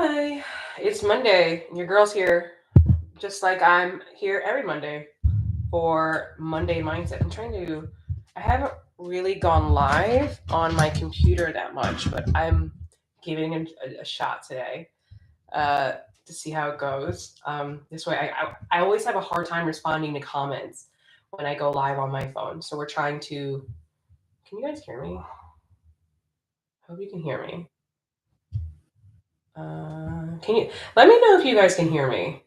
Hi, it's Monday. Your girl's here, just like I'm here every Monday for Monday Mindset. I haven't really gone live on my computer that much, but I'm giving it a shot today uh, to see how it goes. This way, I always have a hard time responding to comments when I go live on my phone. So we're trying to. Can you guys hear me? Hope you can hear me. Can you let me know if you guys can hear me?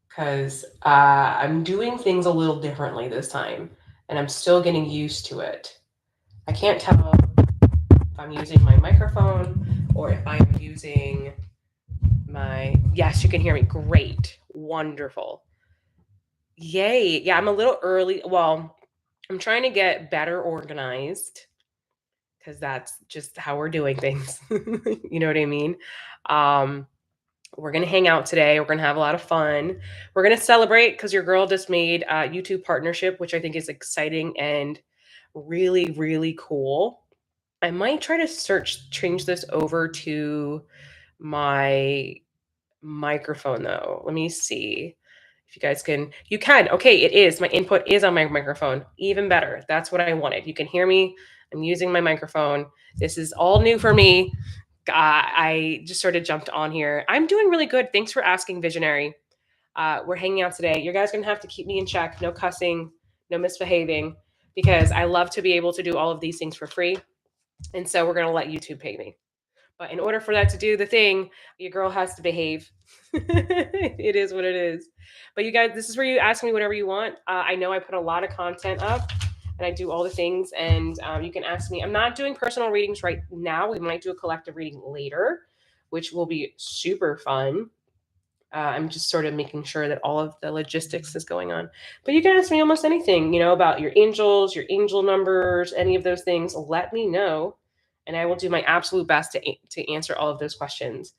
Because I'm doing things a little differently this time, and I'm still getting used to it. I can't tell if I'm using my microphone or if I'm using my. Yes, you can hear me. Great. Wonderful. Yay. Yeah, I'm a little early. Well, I'm trying to get better organized because that's just how we're doing things. You know what I mean? Um, We're going to hang out today. We're going to have a lot of fun. We're going to celebrate because your girl just made a YouTube partnership, which I think is exciting and really, really cool. I might try to change this over to my microphone though. Let me see if you guys can. You can. Okay, it is. My input is on my microphone. Even better. That's what I wanted. You can hear me. I'm using my microphone. This is all new for me. I just sort of jumped on here. I'm doing really good. Thanks for asking, Visionary. We're hanging out today. You guys are gonna have to keep me in check. No cussing, no misbehaving, because I love to be able to do all of these things for free. And so we're gonna let YouTube pay me. But in order for that to do the thing, your girl has to behave. It is what it is. But you guys, this is where you ask me whatever you want. I know I put a lot of content up and I do all the things, and you can ask me. I'm not doing personal readings right now. We might do a collective reading later, which will be super fun. I'm just sort of making sure that all of the logistics is going on. But you can ask me almost anything, about your angels, your angel numbers, any of those things. Let me know, and I will do my absolute best to answer all of those questions.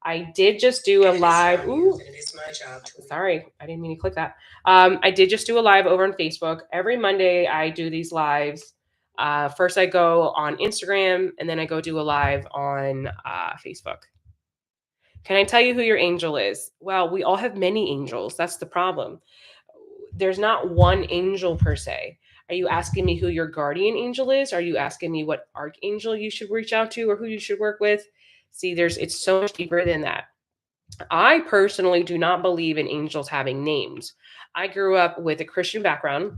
I did just do a live. Ooh, it is my job. Sorry, I didn't mean to click that. I did just do a live over on Facebook. Every Monday, I do these lives. First, I go on Instagram, and then I go do a live on Facebook. Can I tell you who your angel is? Well, we all have many angels. That's the problem. There's not one angel per se. Are you asking me who your guardian angel is? Are you asking me what archangel you should reach out to or who you should work with? See, it's so much deeper than that. I personally do not believe in angels having names. I grew up with a Christian background,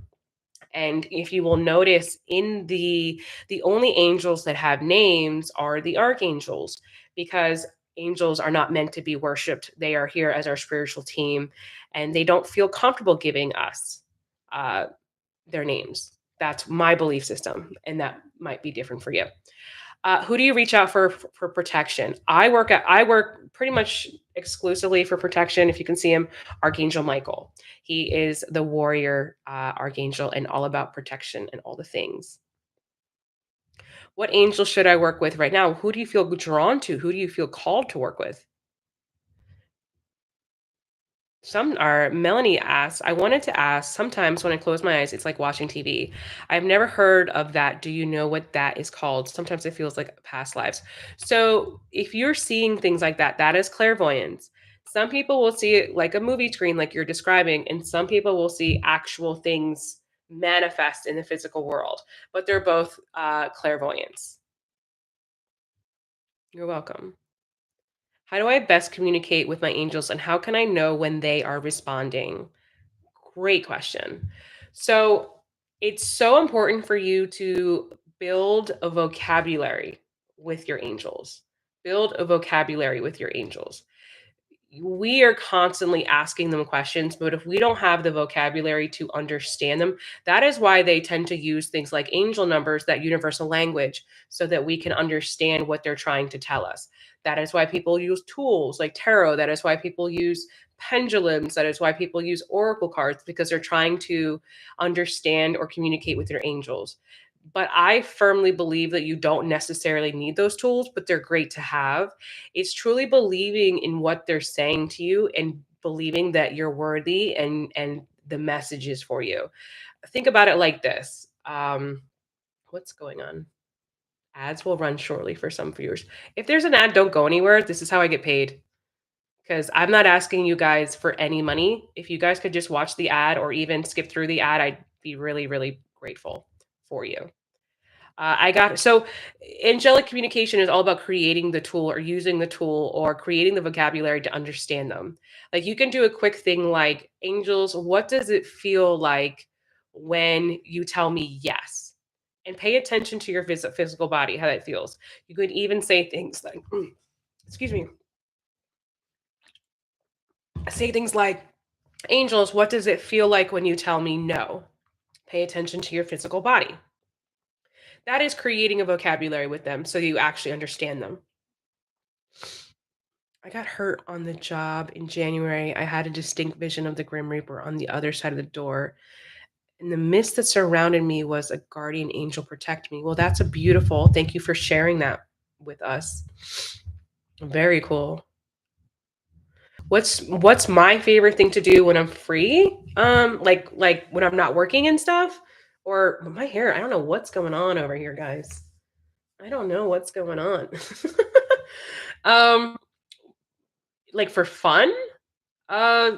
and if you will notice, in the only angels that have names are the archangels, because angels are not meant to be worshipped. They are here as our spiritual team, and they don't feel comfortable giving us uh, their names. That's my belief system, and that might be different for you. Who do you reach out for protection? I work pretty much exclusively for protection. If you can see him, Archangel Michael. He is the warrior archangel and all about protection and all the things. What angel should I work with right now? Who do you feel drawn to? Who do you feel called to work with? Some are Melanie asks, I wanted to ask, sometimes when I close my eyes, it's like watching TV. I've never heard of that. Do you know what that is called? Sometimes it feels like past lives. So if you're seeing things like that, that is clairvoyance. Some people will see it like a movie screen, like you're describing, and some people will see actual things manifest in the physical world, but they're both clairvoyance. You're welcome. How do I best communicate with my angels, and how can I know when they are responding? Great question. So, it's so important for you to build a vocabulary with your angels. Build a vocabulary with your angels. We are constantly asking them questions, but if we don't have the vocabulary to understand them, that is why they tend to use things like angel numbers, that universal language, so that we can understand what they're trying to tell us. That is why people use tools like tarot. That is why people use pendulums. That is why people use oracle cards, because they're trying to understand or communicate with their angels. But I firmly believe that you don't necessarily need those tools, but they're great to have. It's truly believing in what they're saying to you and believing that you're worthy, and the message is for you. Think about it like this. What's going on? Ads will run shortly for some viewers. If there's an ad, don't go anywhere. This is how I get paid. Because I'm not asking you guys for any money. If you guys could just watch the ad or even skip through the ad, I'd be really, really grateful for you. I got so angelic communication is all about creating the tool or using the tool or creating the vocabulary to understand them. Like you can do a quick thing like, angels, what does it feel like when you tell me yes? And pay attention to your physical body, how that feels. You could even say things like, excuse me, say things like, angels, what does it feel like when you tell me no? Pay attention to your physical body. That is creating a vocabulary with them so you actually understand them. I got hurt on the job in January. I had a distinct vision of the Grim Reaper on the other side of the door. And the mist that surrounded me was a guardian angel protect me. Well, that's a beautiful. Thank you for sharing that with us. Very cool. What's my favorite thing to do when I'm free? Like when I'm not working and stuff? Or my hair, I don't know what's going on over here, guys. I don't know what's going on. um, like for fun? Uh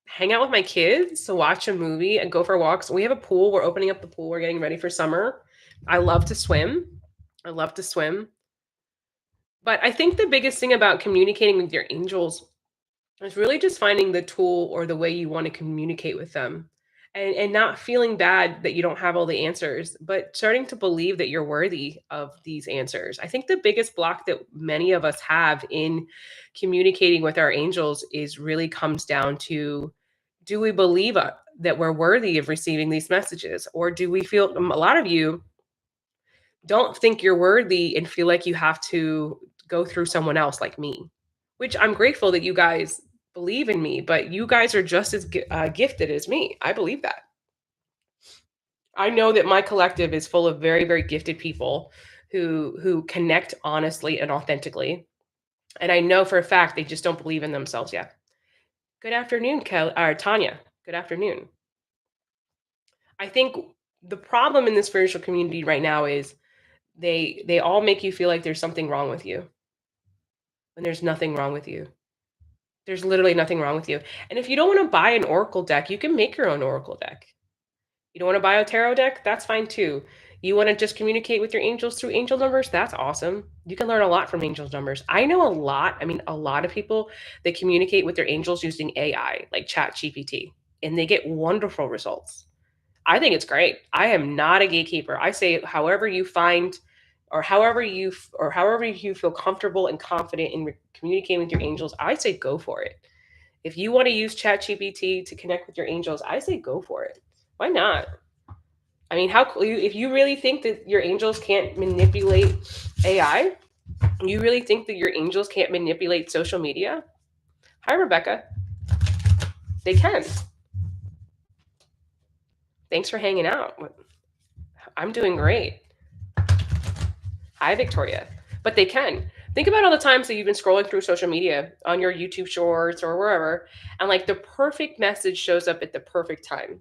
hang out with my kids, to watch a movie and go for walks. We have a pool. We're opening up the pool. We're getting ready for summer. I love to swim. I love to swim. But I think the biggest thing about communicating with your angels is really just finding the tool or the way you want to communicate with them. And not feeling bad that you don't have all the answers, but starting to believe that you're worthy of these answers. I think the biggest block that many of us have in communicating with our angels is really comes down to, do we believe that we're worthy of receiving these messages? Or do we feel, a lot of you don't think you're worthy and feel like you have to go through someone else like me, which I'm grateful that you guys believe in me, but you guys are just as gifted as me. I believe that. I know that my collective is full of very, very gifted people who connect honestly and authentically. And I know for a fact they just don't believe in themselves yet. Good afternoon, Tanya. Good afternoon. I think the problem in the spiritual community right now is they all make you feel like there's something wrong with you, when there's nothing wrong with you. There's literally nothing wrong with you. And if you don't want to buy an oracle deck, you can make your own oracle deck. You don't want to buy a tarot deck? That's fine too. You want to just communicate with your angels through angel numbers? That's awesome. You can learn a lot from angels numbers. I know a lot. I mean, a lot of people that communicate with their angels using AI, like Chat GPT, and they get wonderful results. I think it's great. I am not a gatekeeper. I say however you find or however you feel comfortable and confident in communicating with your angels, I say go for it. If you want to use ChatGPT to connect with your angels, I say go for it. Why not? I mean, if you really think that your angels can't manipulate AI, you really think that your angels can't manipulate social media? Hi, Rebecca. They can. Thanks for hanging out. I'm doing great. Hi, Victoria. But they can. Think about all the times that you've been scrolling through social media on your YouTube shorts or wherever, and like the perfect message shows up at the perfect time.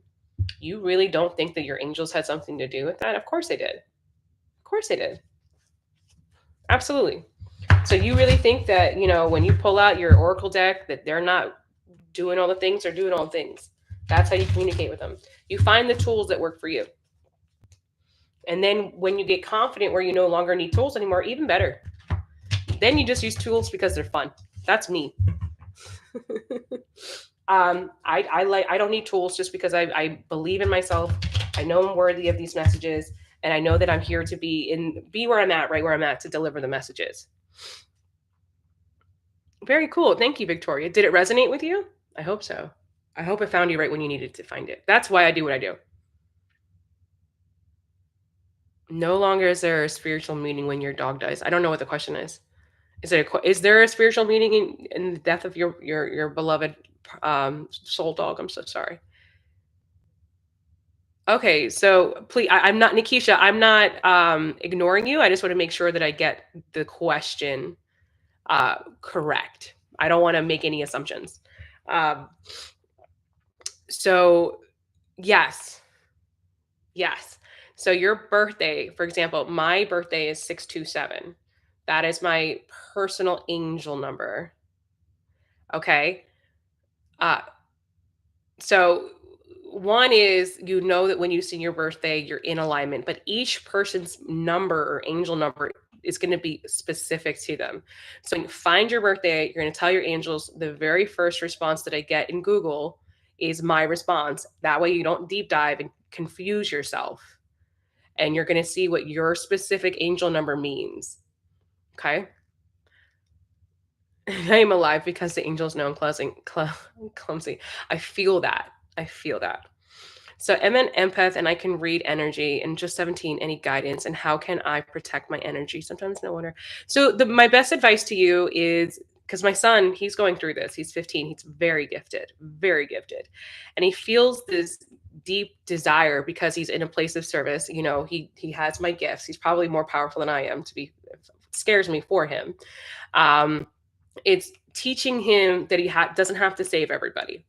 You really don't think that your angels had something to do with that? Of course they did. Of course they did. Absolutely. So you really think that, when you pull out your oracle deck, that they're not doing all the things, they're doing all the things. That's how you communicate with them. You find the tools that work for you. And then when you get confident where you no longer need tools anymore, even better. Then you just use tools because they're fun. That's me. I don't need tools just because I believe in myself. I know I'm worthy of these messages, and I know that I'm here to be where I'm at, right where I'm at, to deliver the messages. Very cool. Thank you, Victoria. Did it resonate with you? I hope so. I hope it found you right when you needed to find it. That's why I do what I do. No longer is there a spiritual meaning when your dog dies. I don't know what the question is. Is there a spiritual meaning in the death of your beloved soul dog? I'm so sorry. Okay, so please, I'm not Nikisha. I'm not ignoring you. I just want to make sure that I get the question correct. I don't want to make any assumptions. Um, so yes, yes. So your birthday, for example, my birthday is 627. That is my personal angel number. Okay. Uh, so one is you know that when you see your birthday, you're in alignment, but each person's number or angel number is going to be specific to them. So when you find your birthday, you're going to tell your angels the very first response that I get in Google is my response. That way you don't deep dive and confuse yourself. And you're going to see what your specific angel number means. Okay. I am alive because the angels know I'm clumsy. I feel that. I feel that. So I'm an empath and I can read energy. And just 17, any guidance and how can I protect my energy? Sometimes no wonder. So my best advice to you is because my son, he's going through this. He's 15. He's very gifted, very gifted. And he feels this deep desire because he's in a place of service. You know, he has my gifts. He's probably more powerful than I am it scares me for him. It's teaching him that he doesn't have to save everybody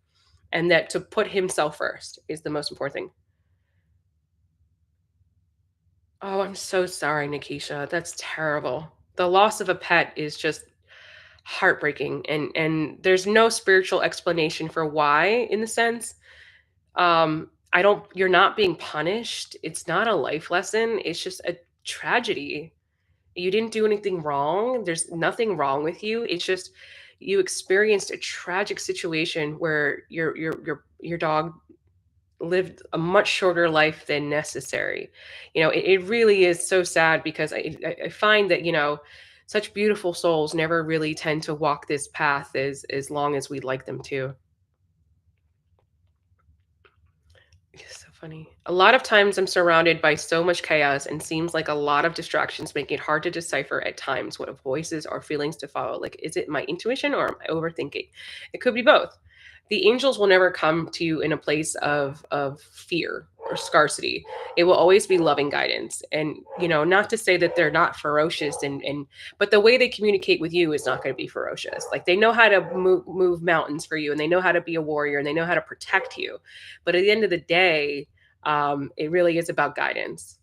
and that to put himself first is the most important thing. Oh, I'm so sorry, Nikisha. That's terrible. The loss of a pet is just heartbreaking and there's no spiritual explanation for why in the sense. I don't you're not being punished. It's not a life lesson. It's just a tragedy. You didn't do anything wrong. There's nothing wrong with you. It's just you experienced a tragic situation where your dog lived a much shorter life than necessary. You know, it really is so sad because I find that, you know, such beautiful souls never really tend to walk this path as long as we'd like them to. It's so funny. A lot of times I'm surrounded by so much chaos and seems like a lot of distractions make it hard to decipher at times what voices or feelings to follow. Like, is it my intuition or am I overthinking? It could be both. The angels will never come to you in a place of fear or scarcity. It will always be loving guidance. And, you know, not to say that they're not ferocious and but the way they communicate with you is not going to be ferocious. Like they know how to move mountains for you and they know how to be a warrior and they know how to protect you, but at the end of the day, it really is about guidance.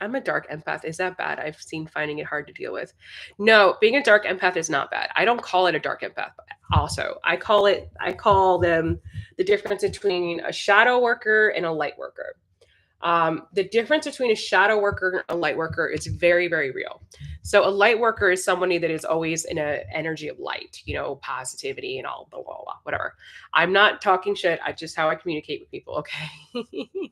I'm a dark empath. Is that bad? I've seen finding it hard to deal with. No, being a dark empath is not bad. I don't call it a dark empath. Also, I call them the difference between a shadow worker and a light worker. The difference between a shadow worker and a light worker is very, very real. So a light worker is somebody that is always in an energy of light, you know, positivity and all blah, blah, blah, whatever. I'm not talking shit. I just how I communicate with people. Okay.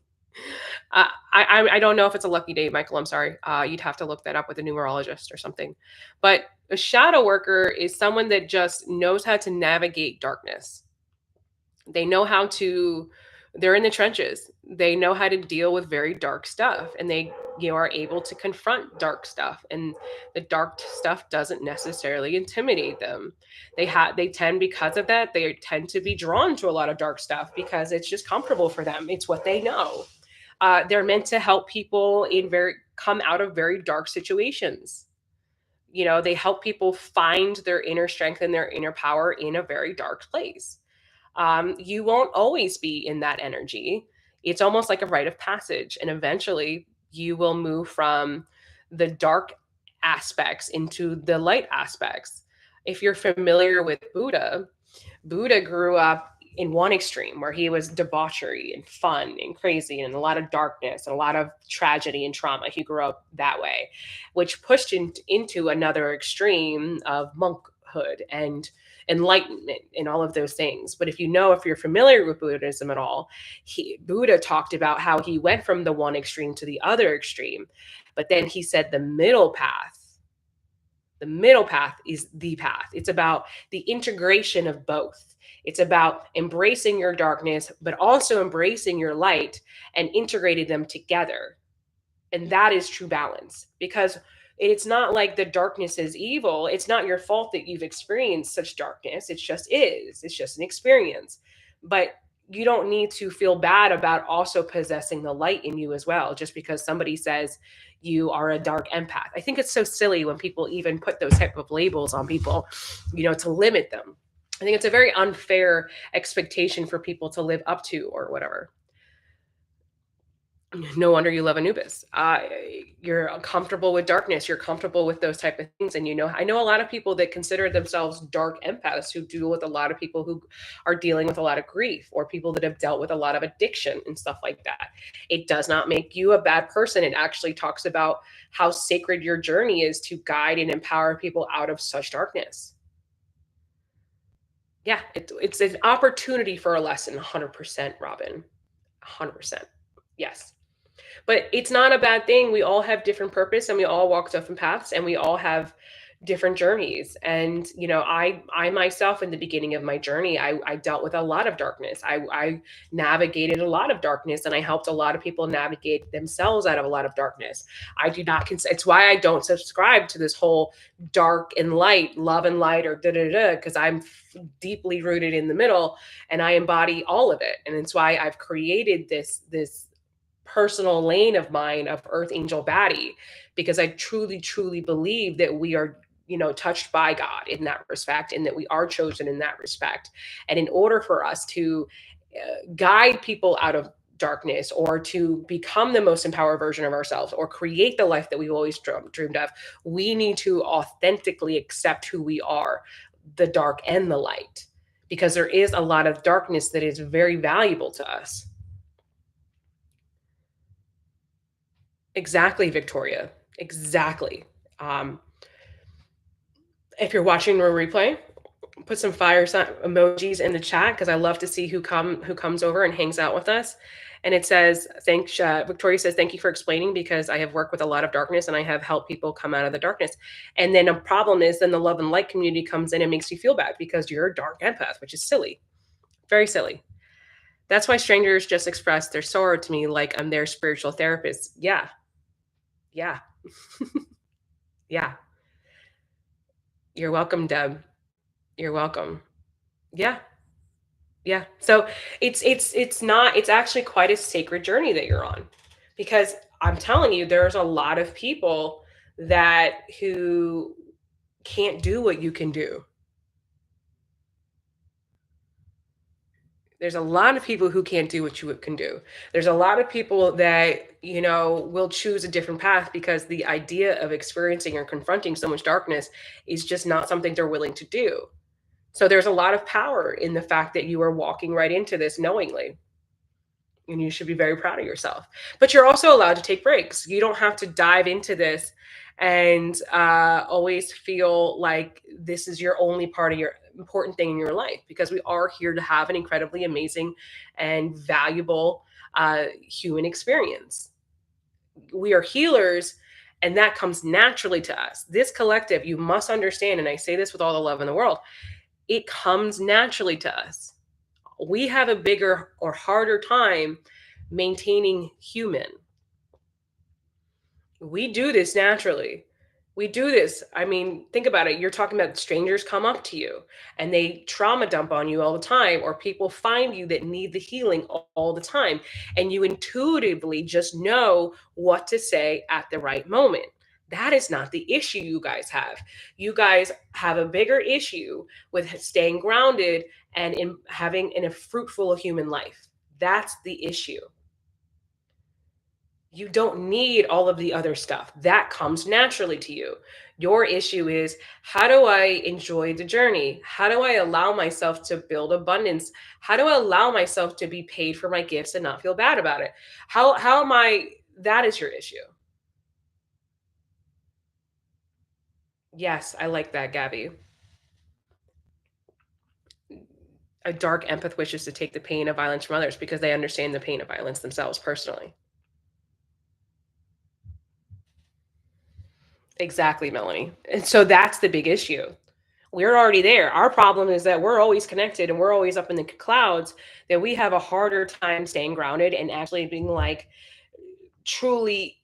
I don't know if it's a lucky day, Michael. I'm sorry. You'd have to look that up with a numerologist or something. But a shadow worker is someone that just knows how to navigate darkness. They know how to they're in the trenches. They know how to deal with very dark stuff and they you know are able to confront dark stuff and the dark stuff doesn't necessarily intimidate them. They tend because of that they tend to be drawn to a lot of dark stuff because it's just comfortable for them. It's what they know. They're meant to help people in very come out of very dark situations. You know, they help people find their inner strength and their inner power in a very dark place. You won't always be in that energy. It's almost like a rite of passage. And eventually you will move from the dark aspects into the light aspects. If you're familiar with Buddha grew up in one extreme where he was debauchery and fun and crazy and a lot of darkness and a lot of tragedy and trauma. He grew up that way, which pushed him into another extreme of monkhood and enlightenment and all of those things. But if you're familiar with Buddhism at all, Buddha talked about how he went from the one extreme to the other extreme. But then he said the middle path is the path. It's about the integration of both. It's about embracing your darkness, but also embracing your light and integrating them together. And that is true balance because it's not like the darkness is evil. It's not your fault that you've experienced such darkness. It just is. It's just an experience. But you don't need to feel bad about also possessing the light in you as well, just because somebody says you are a dark empath. I think it's so silly when people even put those type of labels on people, you know, to limit them. I think it's a very unfair expectation for people to live up to or whatever. No wonder you love Anubis. You're comfortable with darkness. You're comfortable with those type of things, and I know a lot of people that consider themselves dark empaths who deal with a lot of people who are dealing with a lot of grief, or people that have dealt with a lot of addiction and stuff like that. It does not make you a bad person. It actually talks about how sacred your journey is to guide and empower people out of such darkness. Yeah, it's an opportunity for a lesson, 100%, Robin. 100%. Yes. But it's not a bad thing. We all have different purpose and we all walk different paths and we all have different journeys. And I myself, in the beginning of my journey, I dealt with a lot of darkness. I navigated a lot of darkness, and I helped a lot of people navigate themselves out of a lot of darkness. I do not consider, it's why I don't subscribe to this whole dark and light, love and light, or da da da, because I'm deeply rooted in the middle and I embody all of it. And it's why I've created this personal lane of mine of Earth Angel Baddie, because I truly, truly believe that we are, touched by God in that respect, and that we are chosen in that respect. And in order for us to guide people out of darkness, or to become the most empowered version of ourselves, or create the life that we've always dreamed of, we need to authentically accept who we are, the dark and the light, because there is a lot of darkness that is very valuable to us. Exactly, Victoria. Exactly. Um, if you're watching the replay, put some fire emojis in the chat, because I love to see who comes over and hangs out with us. And it says, "Thanks." Victoria says, "Thank you for explaining, because I have worked with a lot of darkness and I have helped people come out of the darkness." And then a problem is, then the love and light community comes in and makes you feel bad because you're a dark empath, which is silly, very silly. That's why strangers just express their sorrow to me like I'm their spiritual therapist. Yeah, yeah, yeah. You're welcome, Deb. You're welcome. Yeah, yeah. So it's actually quite a sacred journey that you're on, because I'm telling you, there's a lot of people that who can't do what you can do. There's a lot of people who can't do what you can do. There's a lot of people that, will choose a different path because the idea of experiencing or confronting so much darkness is just not something they're willing to do. So there's a lot of power in the fact that you are walking right into this knowingly, and you should be very proud of yourself. But you're also allowed to take breaks. You don't have to dive into this and always feel like this is your only part of your important thing in your life, because we are here to have an incredibly amazing and valuable human experience. We are healers, and that comes naturally to us. This collective, you must understand, and I say this with all the love in the world, it comes naturally to us. We have a bigger or harder time maintaining human. We do this naturally. We do this. I mean, think about it. You're talking about strangers come up to you and they trauma dump on you all the time, or people find you that need the healing all the time. And you intuitively just know what to say at the right moment. That is not the issue you guys have. You guys have a bigger issue with staying grounded and in having in a fruitful human life. That's the issue. You don't need all of the other stuff. That comes naturally to you. Your issue is, how do I enjoy the journey? How do I allow myself to build abundance? How do I allow myself to be paid for my gifts and not feel bad about it? How am I that is your issue. Yes, I like that, Gabby. A dark empath wishes to take the pain of violence from others because they understand the pain of violence themselves personally. Exactly, Melanie. And so that's the big issue. We're already there. Our problem is that we're always connected and we're always up in the clouds, that we have a harder time staying grounded and actually being like truly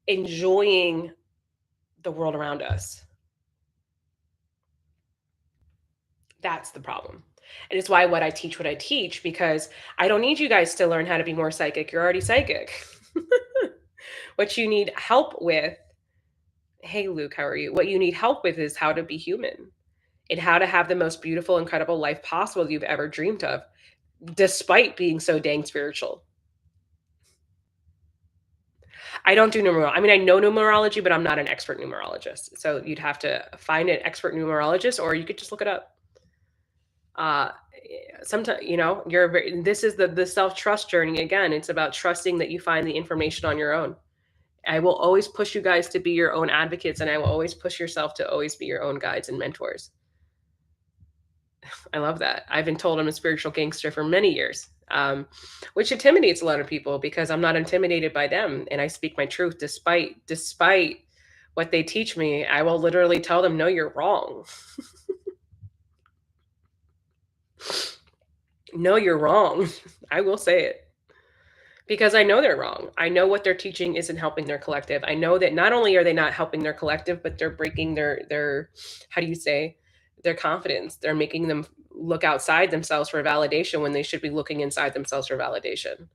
enjoying the world around us. That's the problem. And it's why what I teach, because I don't need you guys to learn how to be more psychic. You're already psychic. What you need help with, hey, Luke, how are you? What you need help with is how to be human and how to have the most beautiful, incredible life possible you've ever dreamed of, despite being so dang spiritual. I don't do numerology. I mean, I know numerology, but I'm not an expert numerologist. So you'd have to find an expert numerologist, or you could just look it up. Uh, Sometimes, this is the self-trust journey again. It's about trusting that you find the information on your own. I will always push you guys to be your own advocates, and I will always push yourself to always be your own guides and mentors. I love that. I've been told I'm a spiritual gangster for many years, which intimidates a lot of people because I'm not intimidated by them, and I speak my truth despite what they teach me. I will literally tell them, "No, you're wrong. No, you're wrong." I will say it because I know they're wrong. I know what they're teaching isn't helping their collective. I know that not only are they not helping their collective, but they're breaking their how do you say, their confidence. They're making them look outside themselves for validation when they should be looking inside themselves for validation.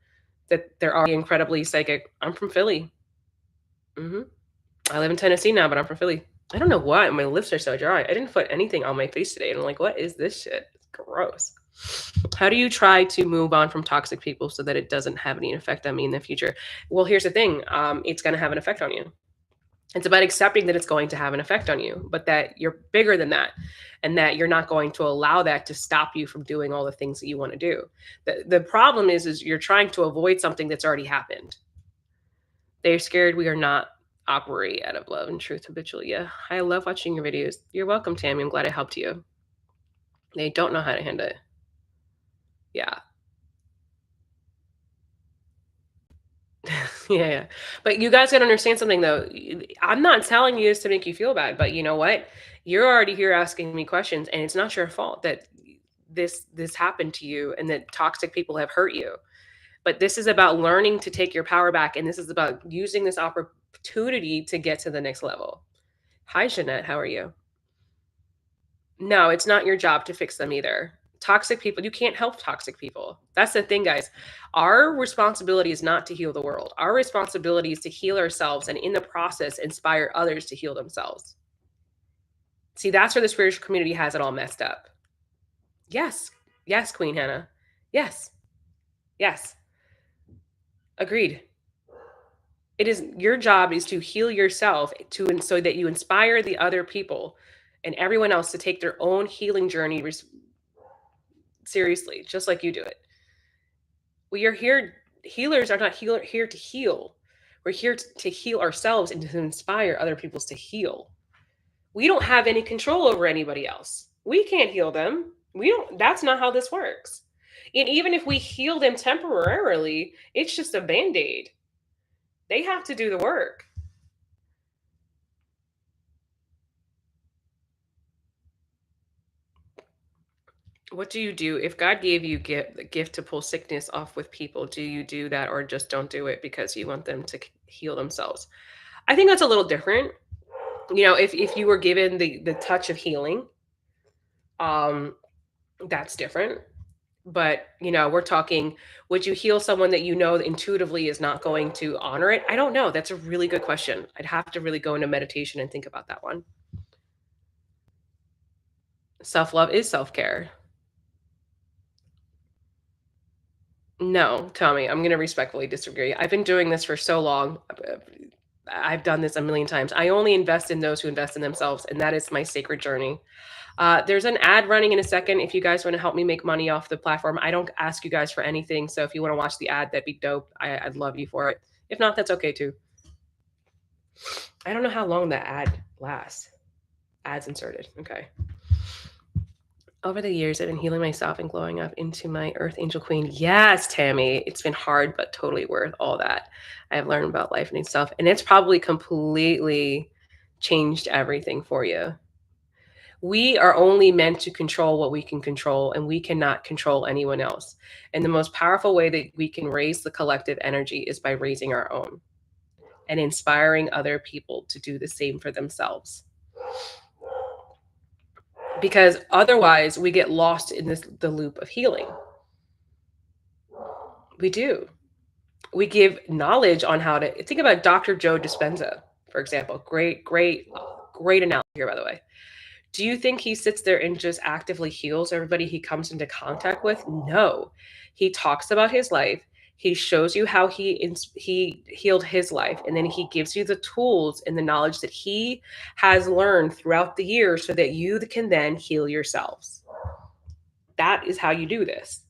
That they're already incredibly psychic. I'm from Philly. I live in Tennessee now, but I'm from Philly. I don't know why my lips are so dry. I didn't put anything on my face today, and I'm like, what is this shit? It's gross. How do you try to move on from toxic people so that it doesn't have any effect on me in the future? Well, here's the thing. It's going to have an effect on you. It's about accepting that it's going to have an effect on you, but that you're bigger than that, and that you're not going to allow that to stop you from doing all the things that you want to do. The problem is you're trying to avoid something that's already happened. They're scared we are not operate out of love and truth habitually. Yeah, I love watching your videos. You're welcome, Tammy. I'm glad I helped you. They don't know how to handle it. Yeah. Yeah. But you guys gotta understand something though. I'm not telling you this to make you feel bad, but you know what? You're already here asking me questions, and it's not your fault that this happened to you and that toxic people have hurt you. But this is about learning to take your power back, and this is about using this opportunity to get to the next level. Hi, Jeanette. How are you? No, it's not your job to fix them either. Toxic people, you can't help toxic people. That's the thing, guys. Our responsibility is not to heal the world. Our responsibility is to heal ourselves and in the process inspire others to heal themselves. See, that's where the spiritual community has it all messed up. Yes. Yes, Queen Hannah. Yes. Yes. Agreed. It is your job is to heal yourself so that you inspire the other people and everyone else to take their own healing journey seriously, just like you do it. We are here, healers are not here to heal. We're here to heal ourselves and to inspire other people to heal. We don't have any control over anybody else. We can't heal them. That's not how this works. And even if we heal them temporarily, it's just a band-aid. They have to do the work. What do you do if God gave you the gift to pull sickness off with people? Do you do that, or just don't do it because you want them to heal themselves? I think that's a little different. If you were given the touch of healing, um, that's different. But we're talking, would you heal someone that you know intuitively is not going to honor it? I don't know. That's a really good question. I'd have to really go into meditation and think about that one. Self-love is self-care. No, Tommy, I'm going to respectfully disagree. I've been doing this for so long. I've done this a million times. I only invest in those who invest in themselves, and that is my sacred journey. There's an ad running in a second. If you guys want to help me make money off the platform, I don't ask you guys for anything. So if you want to watch the ad, that'd be dope. I'd love you for it. If not, that's okay too. I don't know how long that ad lasts. Ads inserted. Okay. Over the years, I've been healing myself and glowing up into my Earth Angel Queen. Yes, Tammy. It's been hard, but totally worth all that. I have learned about life and itself, and it's probably completely changed everything for you. We are only meant to control what we can control, and we cannot control anyone else. And the most powerful way that we can raise the collective energy is by raising our own and inspiring other people to do the same for themselves. Because otherwise we get lost in the loop of healing. We do. We give knowledge on how to think about Dr. Joe Dispenza, for example. Great analogy here, by the way. Do you think he sits there and just actively heals everybody he comes into contact with? No. He talks about his life. He shows you how he healed his life, and then he gives you the tools and the knowledge that he has learned throughout the years so that you can then heal yourselves. That is how you do this.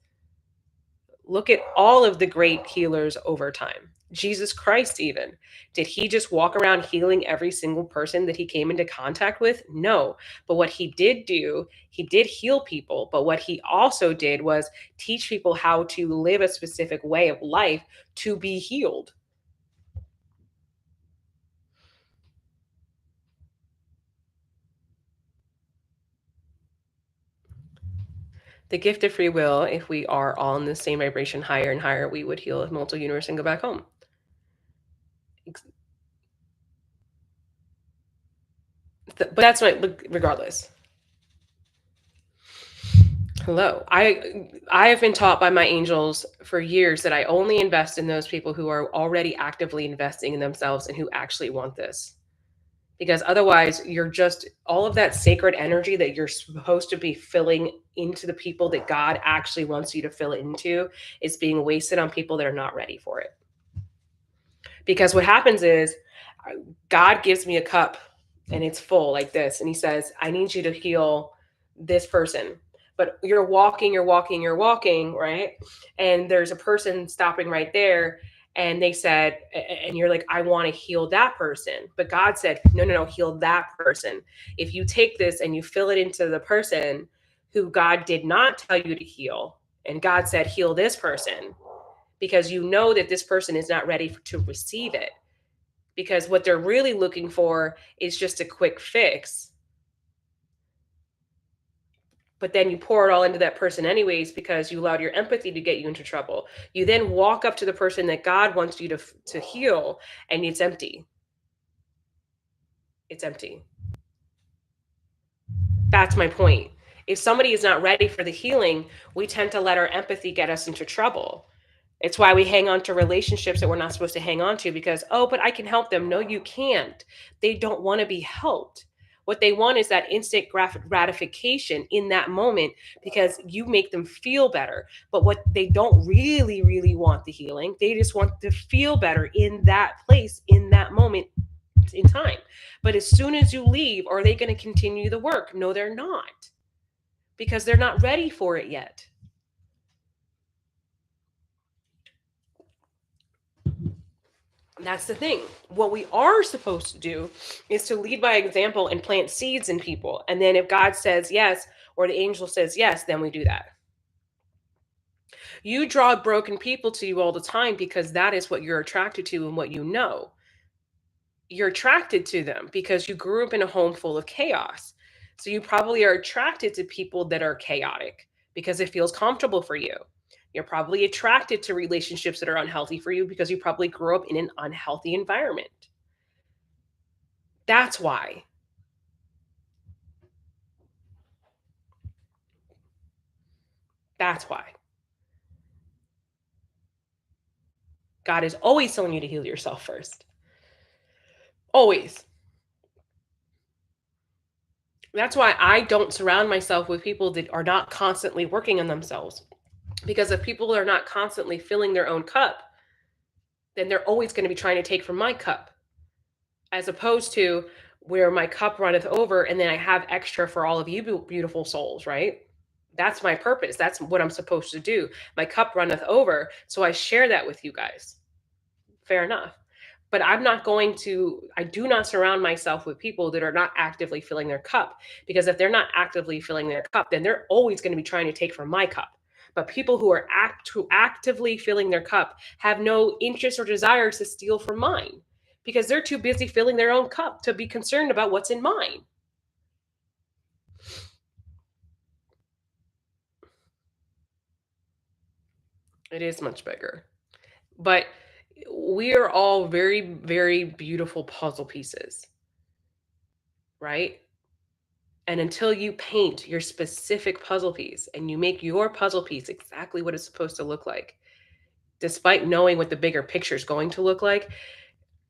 Look at all of the great healers over time. Jesus Christ, even. Did he just walk around healing every single person that he came into contact with? No. But what he did do, he did heal people. But what he also did was teach people how to live a specific way of life to be healed. The gift of free will, if we are all in the same vibration higher and higher, we would heal a multiple universe and go back home. But that's my, regardless. Hello. I have been taught by my angels for years that I only invest in those people who are already actively investing in themselves and who actually want this. Because otherwise, you're just all of that sacred energy that you're supposed to be filling into the people that God actually wants you to fill it into is being wasted on people that are not ready for it. Because what happens is God gives me a cup and it's full like this. And he says, I need you to heal this person. But you're walking, right? And there's a person stopping right there. And they said, and you're like, I want to heal that person. But God said, no, no, no, heal that person. If you take this and you fill it into the person who God did not tell you to heal, and God said, heal this person, because you know that this person is not ready to receive it, because what they're really looking for is just a quick fix. But then you pour it all into that person anyways because you allowed your empathy to get you into trouble. You then walk up to the person that God wants you to heal, and it's empty. It's empty. That's my point. If somebody is not ready for the healing, we tend to let our empathy get us into trouble. It's why we hang on to relationships that we're not supposed to hang on to because, oh, but I can help them. No, you can't. They don't want to be helped. What they want is that instant gratification in that moment because you make them feel better. But what they don't really, really want the healing, they just want to feel better in that place, in that moment in time. But as soon as you leave, are they going to continue the work? No, they're not because they're not ready for it yet. That's the thing. What we are supposed to do is to lead by example and plant seeds in people. And then if God says yes, or the angel says yes, then we do that. You draw broken people to you all the time because that is what you're attracted to and what you know. You're attracted to them because you grew up in a home full of chaos. So you probably are attracted to people that are chaotic because it feels comfortable for you. You're probably attracted to relationships that are unhealthy for you because you probably grew up in an unhealthy environment. That's why. That's why. God is always telling you to heal yourself first. Always. That's why I don't surround myself with people that are not constantly working on themselves. Because if people are not constantly filling their own cup, then they're always going to be trying to take from my cup. As opposed to where my cup runneth over and then I have extra for all of you beautiful souls, right? That's my purpose. That's what I'm supposed to do. My cup runneth over. So I share that with you guys. Fair enough. But I do not surround myself with people that are not actively filling their cup. Because if they're not actively filling their cup, then they're always going to be trying to take from my cup. But people who are actively filling their cup have no interest or desire to steal from mine because they're too busy filling their own cup to be concerned about what's in mine. It is much bigger. But we are all very, very beautiful puzzle pieces, right? And until you paint your specific puzzle piece and you make your puzzle piece exactly what it's supposed to look like, despite knowing what the bigger picture is going to look like,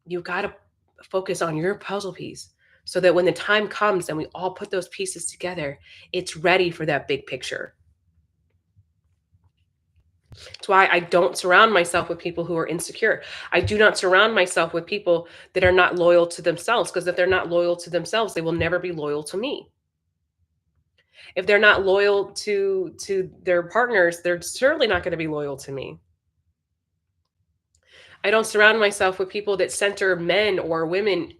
you've got to focus on your puzzle piece so that when the time comes and we all put those pieces together, it's ready for that big picture. It's why I don't surround myself with people who are insecure. I do not surround myself with people that are not loyal to themselves, because if they're not loyal to themselves, they will never be loyal to me. If they're not loyal to their partners, they're certainly not going to be loyal to me. I don't surround myself with people that center men or women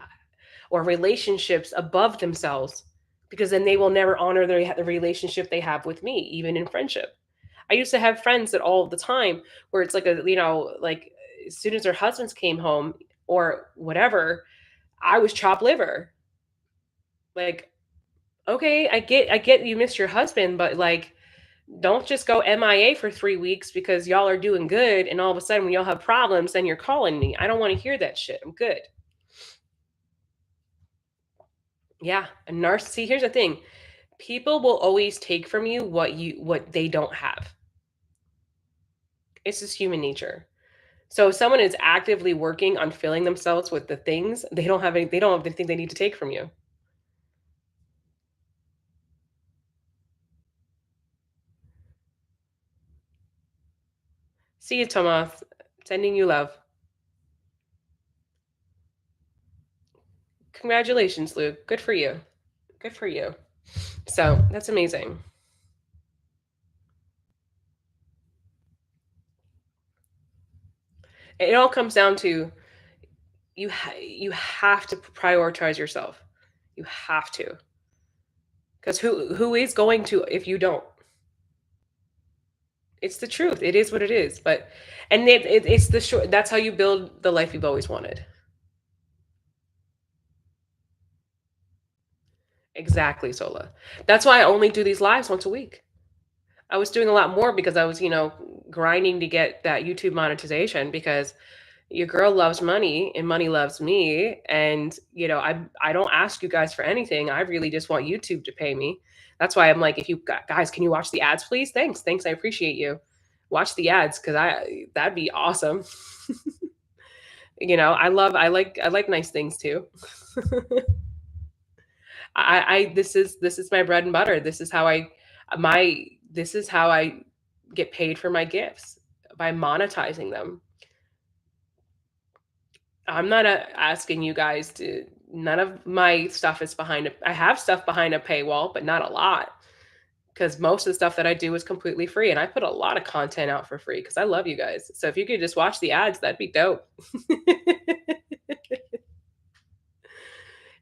or relationships above themselves, because then they will never honor the relationship they have with me, even in friendship. I used to have friends that all the time where it's like like as soon as their husbands came home or whatever, I was chopped liver. Like, okay, I get you missed your husband, but like don't just go MIA for 3 weeks because y'all are doing good and all of a sudden when y'all have problems, then you're calling me. I don't want to hear that shit. I'm good. Yeah. A narcissist. Here's the thing. People will always take from you what they don't have. It's just human nature. So if someone is actively working on filling themselves with the things, they don't have anything they need to take from you. See you, Tomas. Sending you love. Congratulations, Luke. Good for you. Good for you. So that's amazing. It all comes down to you have to prioritize yourself. You have to, because who is going to if you don't? It's the truth. It is what it is. But and it's the short. That's how you build the life you've always wanted. Exactly, Sola. That's why I only do these lives once a week. I was doing a lot more because I was, grinding to get that YouTube monetization, because your girl loves money and money loves me. And, I don't ask you guys for anything. I really just want YouTube to pay me. That's why I'm like, if you guys, can you watch the ads, please? Thanks. Thanks. I appreciate you. Watch the ads because that'd be awesome. I like nice things too. This is my bread and butter. My this is how I get paid for my gifts, by monetizing them. I'm not asking you guys to. None of my stuff is behind I have stuff behind a paywall, but not a lot, because most of the stuff that I do is completely free, and I put a lot of content out for free because I love you guys. So if you could just watch the ads, that'd be dope.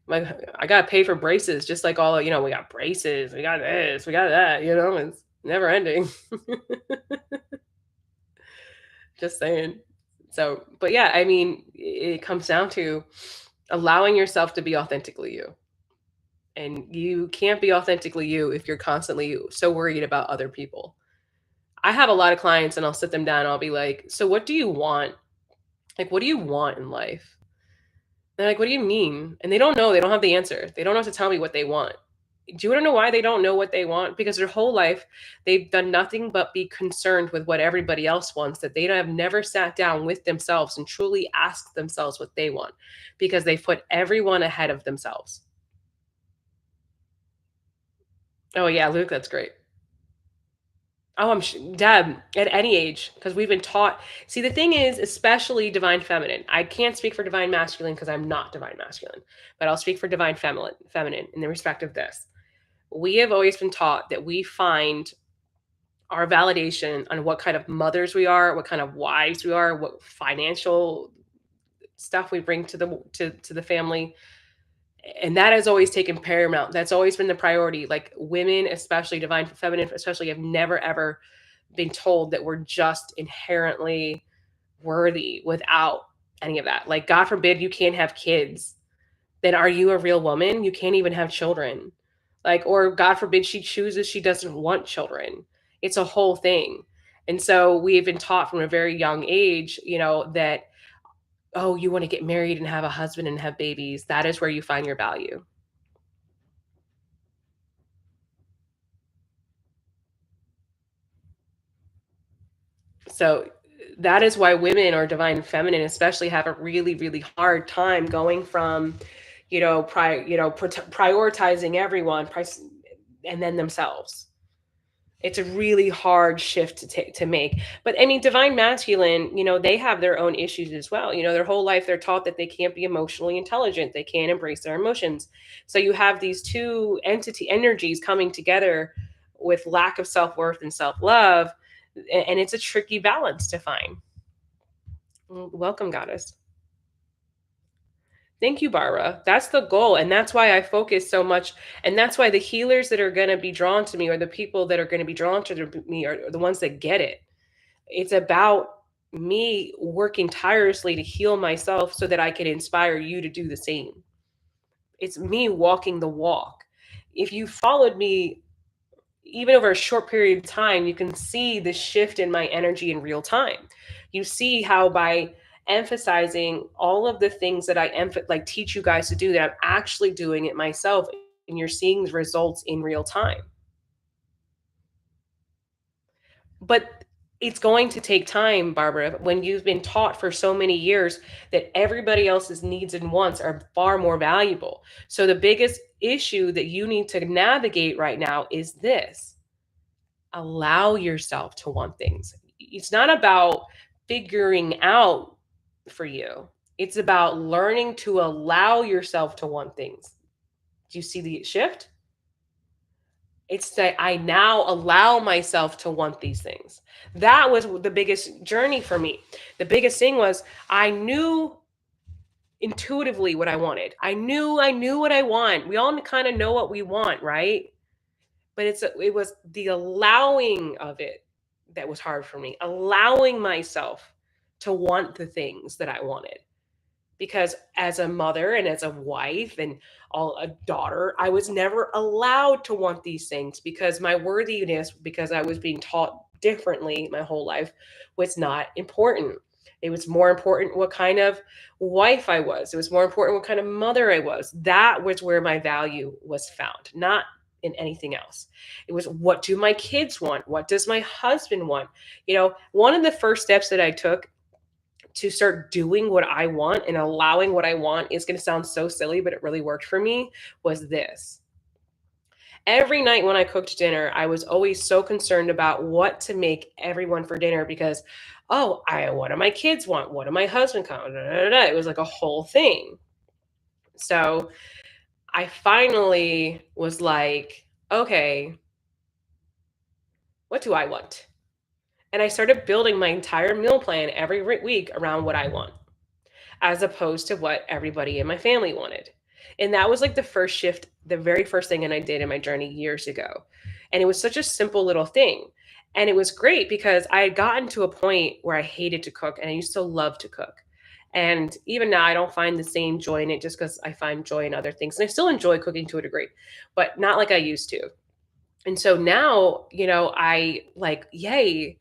I gotta pay for braces, just like we got braces, we got this, we got that. It's never ending. Just saying. So, but yeah, I mean, it comes down to allowing yourself to be authentically you. And you can't be authentically you if you're constantly so worried about other people. I have a lot of clients and I'll sit them down and I'll be like, "So what do you want? Like, what do you want in life?" They're like, "What do you mean?" And they don't know. They don't have the answer. They don't know to tell me what they want. Do you want to know why they don't know what they want? Because their whole life they've done nothing but be concerned with what everybody else wants, that they have never sat down with themselves and truly asked themselves what they want, because they've put everyone ahead of themselves. Oh yeah, Luke, that's great. Oh, Deb, at any age, because we've been taught. See, the thing is, especially divine feminine. I can't speak for divine masculine because I'm not divine masculine, but I'll speak for divine feminine in the respect of this. We have always been taught that we find our validation on what kind of mothers we are, what kind of wives we are, what financial stuff we bring to the family, and that has always taken paramount. That's always been the priority. Like women, especially divine feminine, especially, have never ever been told that we're just inherently worthy without any of that. Like, God forbid you can't have kids, then are you a real woman? You can't even have children. Like, or God forbid she chooses she doesn't want children. It's a whole thing. And so we've been taught from a very young age, that, oh, you want to get married and have a husband and have babies. That is where you find your value. So that is why women or divine feminine especially have a really, really hard time going from, prioritizing everyone, and then themselves. It's a really hard shift to make. But I mean, divine masculine, they have their own issues as well. Their whole life they're taught that they can't be emotionally intelligent, they can't embrace their emotions. So you have these two entity energies coming together with lack of self-worth and self-love, and it's a tricky balance to find. Welcome, goddess. Thank you, Barbara. That's the goal. And that's why I focus so much. And that's why the healers that are going to be drawn to me, or the people that are going to be drawn to me, are the ones that get it. It's about me working tirelessly to heal myself so that I can inspire you to do the same. It's me walking the walk. If you followed me even over a short period of time, you can see the shift in my energy in real time. You see how by emphasizing all of the things that like teach you guys to do, that I'm actually doing it myself, and you're seeing the results in real time. But it's going to take time, Barbara, when you've been taught for so many years that everybody else's needs and wants are far more valuable. So the biggest issue that you need to navigate right now is this: allow yourself to want things. It's not about figuring out for you, it's about learning to allow yourself to want things. Do you see the shift? It's that I now allow myself to want these things. That was the biggest journey for me. The biggest thing was I knew intuitively what I wanted. I knew what I want. We all kind of know what we want, right? But it was the allowing of it that was hard for me. Allowing myself to want the things that I wanted, because as a mother and as a wife and a daughter, I was never allowed to want these things because my worthiness, because I was being taught differently my whole life, was not important. It was more important what kind of wife I was. It was more important what kind of mother I was. That was where my value was found, not in anything else. It was, what do my kids want? What does my husband want? One of the first steps that I took to start doing what I want and allowing what I want, is going to sound so silly, but it really worked for me, was this. Every night when I cooked dinner, I was always so concerned about what to make everyone for dinner because, oh, what do my kids want? What do my husband want? It was like a whole thing. So I finally was like, okay, what do I want? And I started building my entire meal plan every week around what I want, as opposed to what everybody in my family wanted. And that was like the first shift, the very first thing that I did in my journey years ago. And it was such a simple little thing. And it was great because I had gotten to a point where I hated to cook and I used to love to cook. And even now, I don't find the same joy in it, just because I find joy in other things. And I still enjoy cooking to a degree, but not like I used to. And so now, I like, yay,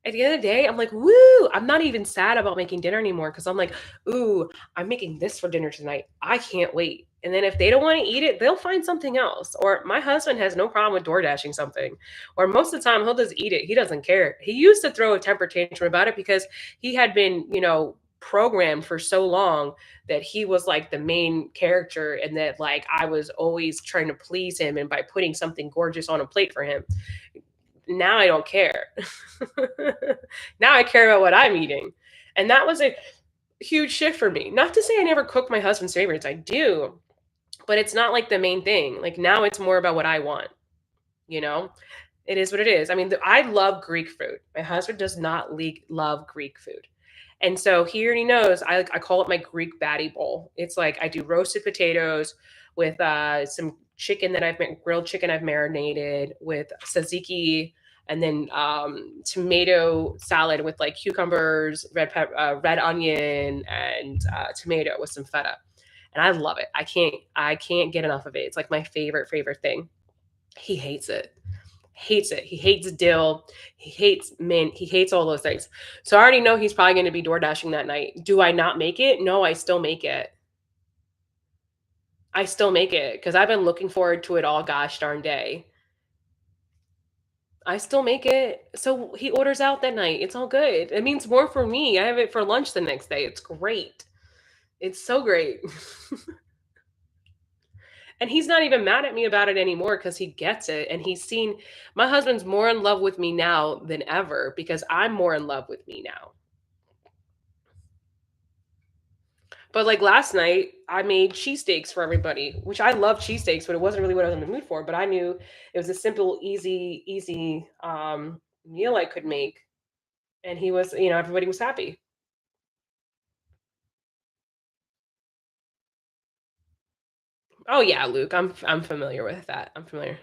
at the end of the day, I'm like, woo, I'm not even sad about making dinner anymore, because I'm like, ooh, I'm making this for dinner tonight. I can't wait. And then if they don't want to eat it, they'll find something else. Or my husband has no problem with door dashing something. Or most of the time, he'll just eat it. He doesn't care. He used to throw a temper tantrum about it because he had been, programmed for so long that he was like the main character, and that like I was always trying to please him and by putting something gorgeous on a plate for him. Now I don't care. Now I care about what I'm eating. And that was a huge shift for me. Not to say I never cook my husband's favorites. I do, but it's not like the main thing. Like now it's more about what I want, you know? It is what it is. I mean, I love Greek food. My husband does not love Greek food. And so he already knows I call it my Greek baddie bowl. It's like I do roasted potatoes with some chicken that grilled chicken I've marinated with tzatziki, and then tomato salad with like cucumbers, red onion, and tomato with some feta. And I love it. I can't get enough of it. It's like my favorite thing. He hates it. Hates it. He hates dill. He hates mint. He hates all those things. So I already know he's probably going to be door dashing that night. Do I not make it? No, I still make it. I still make it because I've been looking forward to it all gosh darn day. I still make it. So he orders out that night. It's all good. It means more for me. I have it for lunch the next day. It's great. It's so great. And he's not even mad at me about it anymore because he gets it. And he's seen my husband's more in love with me now than ever because I'm more in love with me now. But like last night, I made cheesesteaks for everybody, which I love cheesesteaks, but it wasn't really what I was in the mood for. But I knew it was a simple, easy meal I could make. And he was, everybody was happy. Oh yeah, Luke, I'm familiar with that. I'm familiar.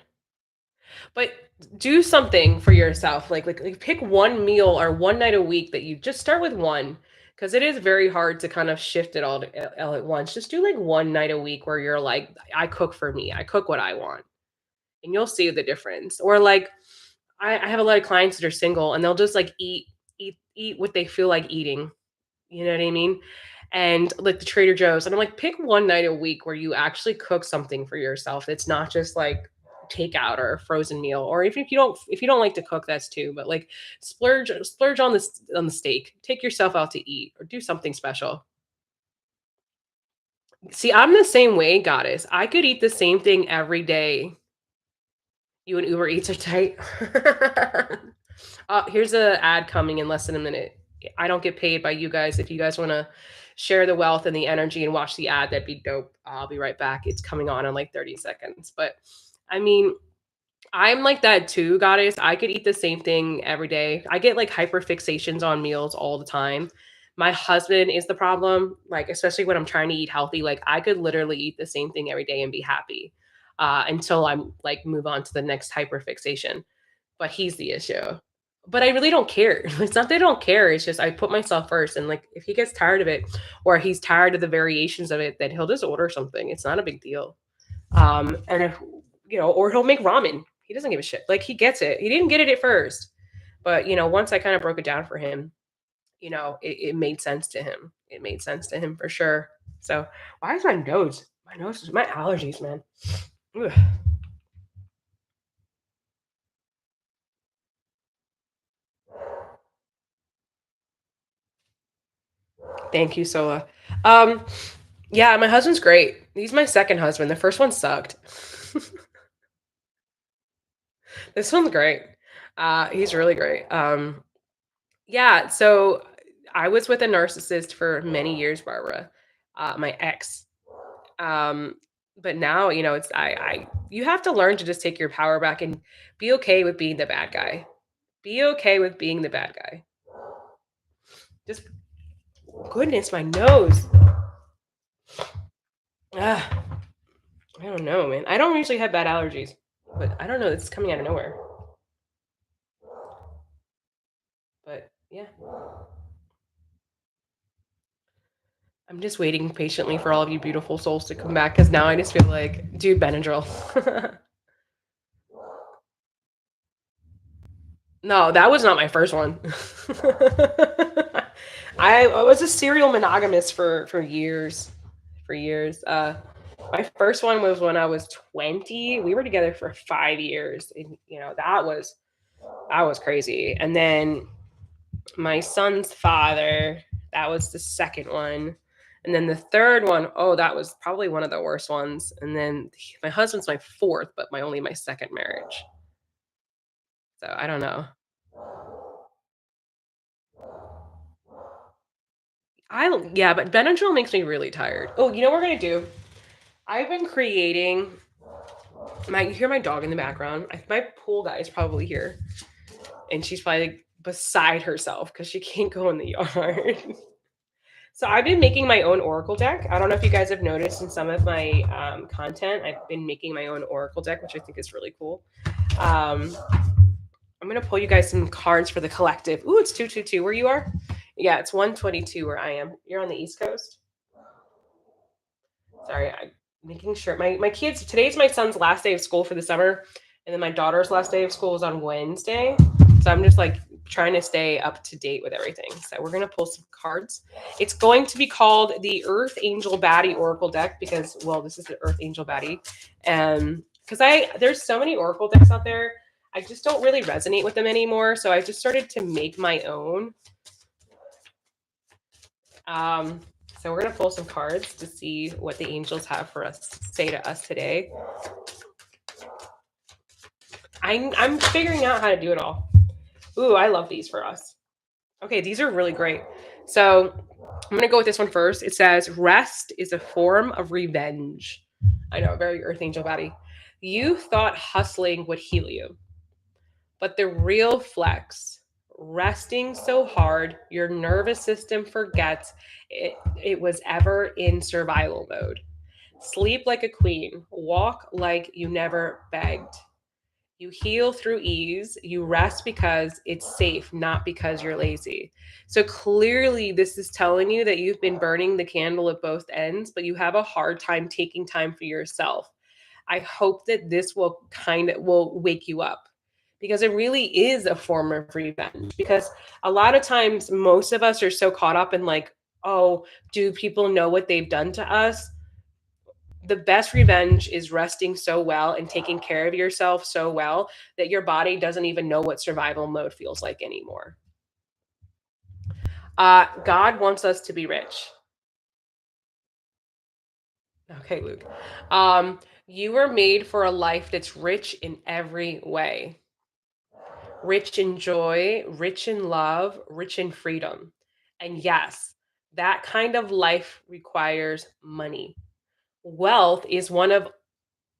But do something for yourself. Like pick one meal or one night a week that you just start with one because it is very hard to kind of shift it all at once. Just do like one night a week where you're like, I cook for me. I cook what I want, and you'll see the difference. Or like, I have a lot of clients that are single, and they'll just like eat what they feel like eating. You know what I mean? And like the Trader Joe's. And I'm like, pick one night a week where you actually cook something for yourself. It's not just like takeout or a frozen meal. Or if you don't like to cook, that's too. But like splurge on the steak. Take yourself out to eat or do something special. See, I'm the same way, goddess. I could eat the same thing every day. You and Uber Eats are tight. Here's a ad coming in less than a minute. I don't get paid by you guys. If you guys want to share the wealth and the energy and watch the ad, that'd be dope. I'll be right back. It's coming on in like 30 seconds. But I mean, I'm like that too, goddess. I could eat the same thing every day. I get like hyper fixations on meals all the time. My husband is the problem, like, especially when I'm trying to eat healthy. Like, I could literally eat the same thing every day and be happy until I'm like move on to the next hyper fixation, but he's the issue. But I really don't care. It's not that I don't care. It's just I put myself first. And like if he gets tired of it or he's tired of the variations of it, then he'll just order something. It's not a big deal. And if or he'll make ramen. He doesn't give a shit. Like he gets it. He didn't get it at first. But once I kind of broke it down for him, it made sense to him. It made sense to him for sure. So why is my nose? My nose is my allergies, man. Ugh. Thank you, Sola. Um, Yeah, my husband's great. He's my second husband. The first one sucked. This one's great. He's really great. Yeah, so I was with a narcissist for many years, Barbara, my ex. Um, but now, it's I you have to learn to just take your power back and be okay with being the bad guy. Be okay with being the bad guy. Just goodness, my nose. Ah, I don't know, man. I don't usually have bad allergies, but I don't know. It's coming out of nowhere. But yeah. I'm just waiting patiently for all of you beautiful souls to come back because now I just feel like, dude, Benadryl. No, that was not my first one. I was a serial monogamous for years, for years. My first one was when I was 20. We were together for 5 years, and that was crazy. And then my son's father, that was the second one. And then the third one, oh, that was probably one of the worst ones. And then my husband's my fourth, but my second marriage. So I don't know. Yeah, but Benadryl makes me really tired. Oh, you know what we're gonna do? I've been creating you hear my dog in the background. My pool guy is probably here. And she's probably like, beside herself because she can't go in the yard. So I've been making my own Oracle deck. I don't know if you guys have noticed in some of my content, I've been making my own Oracle deck, which I think is really cool. Um, I'm gonna pull you guys some cards for the collective. Ooh, it's 222 where you are. Yeah, it's 122 where I am. You're on the East Coast. Sorry, I'm making sure my kids. Today's my son's last day of school for the summer, and then my daughter's last day of school is on Wednesday. So I'm just like trying to stay up to date with everything. So we're gonna pull some cards. It's going to be called the Earth Angel Baddie Oracle deck because, well, this is the Earth Angel Baddie, and because there's so many Oracle decks out there, I just don't really resonate with them anymore. So I just started to make my own. Um, So we're going to pull some cards to see what the angels have for us to say to us today. I'm figuring out how to do it all. Ooh, I love these for us. Okay, these are really great. So I'm going to go with this one first. It says, rest is a form of revenge. I know, very Earth Angel Baddie. You thought hustling would heal you, but the real flex, resting so hard, your nervous system forgets it was ever in survival mode. Sleep like a queen, walk like you never begged. You heal through ease. You rest because it's safe, not because you're lazy. So clearly, this is telling you that you've been burning the candle at both ends, but you have a hard time taking time for yourself. I hope that this will wake you up, because it really is a form of revenge. Because a lot of times, most of us are so caught up in like, oh, do people know what they've done to us? The best revenge is resting so well and taking care of yourself so well that your body doesn't even know what survival mode feels like anymore. God wants us to be rich. Okay, Luke. You were made for a life that's rich in every way. Rich in joy, rich in love, rich in freedom. And yes, that kind of life requires money. Wealth is one of